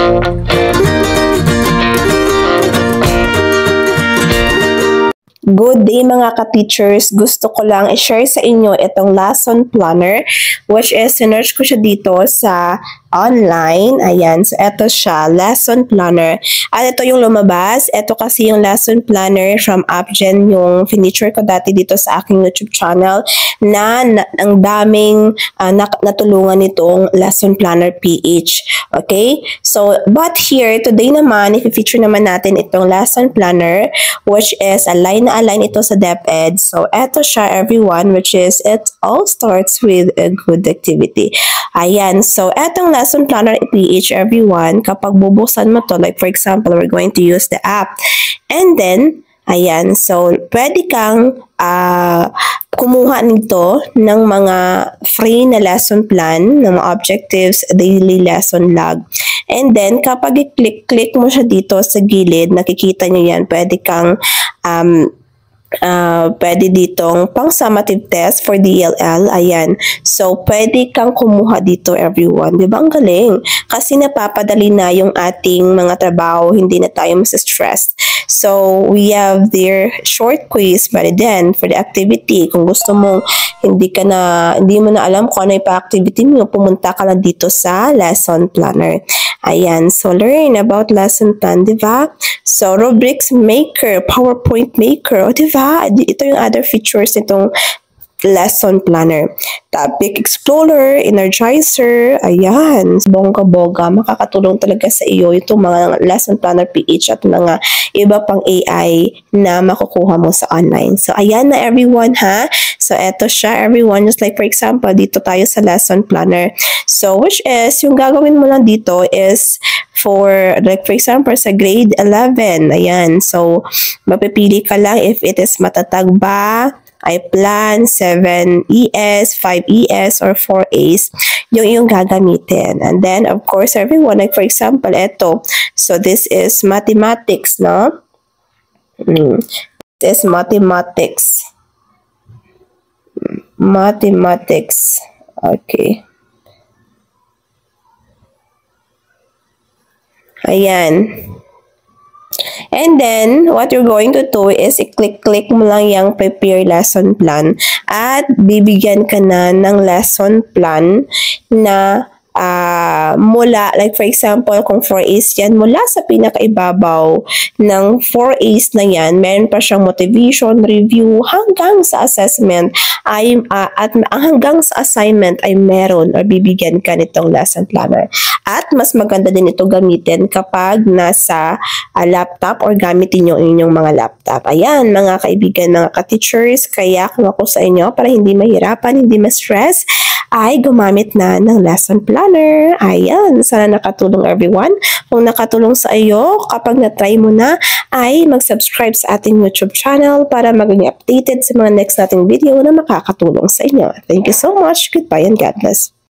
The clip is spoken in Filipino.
Good day mga ka-teachers! Gusto ko lang i-share sa inyo itong lesson planner, which is sinearch ko siya dito sa online. Ayan, so ito siya, lesson planner. At ito yung lumabas. Ito kasi yung lesson planner from Upgen, yung finiture ko dati dito sa aking YouTube channel na ang daming natulungan nitong lesson planner PH. Okay? So, but here, today naman, i-feature naman natin itong lesson planner, which is align na align ito sa DepEd. So, eto siya everyone, which is it all starts with a good activity. Ayan, so etong lesson planner PH everyone, kapag bubuksan mo to, like for example, we're going to use the app. And then, ayan, so pwede kang kumuha nito ng mga free na lesson plan, ng mga objectives, daily lesson log. And then, kapag i-click mo siya dito sa gilid, nakikita nyo yan, pwede kang pwede ditong pang summative test for DLL. Ayan. So, pwede kang kumuha dito everyone. Di ba? Ang galing. Kasi napapadali na yung ating mga trabaho. Hindi na tayo mas-stressed. So, we have their short quiz. But then, for the activity, kung gusto mong hindi mo na alam kung ano yung pa-activity mo, pumunta ka lang dito sa lesson planner. Ayan. So, learn about lesson plan. Di ba? So, rubrics maker, PowerPoint maker. O, di ba? Ito yung other features nitong lesson planner. Topic explorer, energizer, ayan, bongga-bongga, makakatulong talaga sa iyo itong mga lesson planner PH at mga iba pang AI na makukuha mo sa online. So, ayan na everyone ha. So, eto siya everyone, just like for example, dito tayo sa lesson planner. So, which is, yung gagawin mo lang dito is for, like for example, sa grade 11, ayan. So, mapipili ka lang if it is matatag ba, I-plan, 7ES, 5ES, or 4As, yung gagamitin. And then, of course, everyone, like for example, ito. So, this is mathematics, no? This is mathematics. Mathematics. Okay. Ayan. And then, what you're going to do is i-click mo lang yung prepare lesson plan at bibigyan ka na ng lesson plan na mula, like for example, kung 4As yan, mula sa pinakaibabaw ng 4As na yan, meron pa siyang motivation, review, hanggang sa assessment, at hanggang sa assignment ay meron or bibigyan ka nitong lesson planner. At mas maganda din ito gamitin kapag nasa laptop or gamitin nyo inyong mga laptop. Ayan, mga kaibigan, mga ka-teachers, kaya kung ako sa inyo, para hindi mahirapan, hindi ma-stress, ay gumamit na ng lesson planner. Ayan, sana nakatulong everyone. Kung nakatulong sa iyo, kapag na-try mo na, ay mag-subscribe sa ating YouTube channel para maging updated sa mga next nating video na makakatulong sa inyo. Thank you so much. Goodbye and God bless.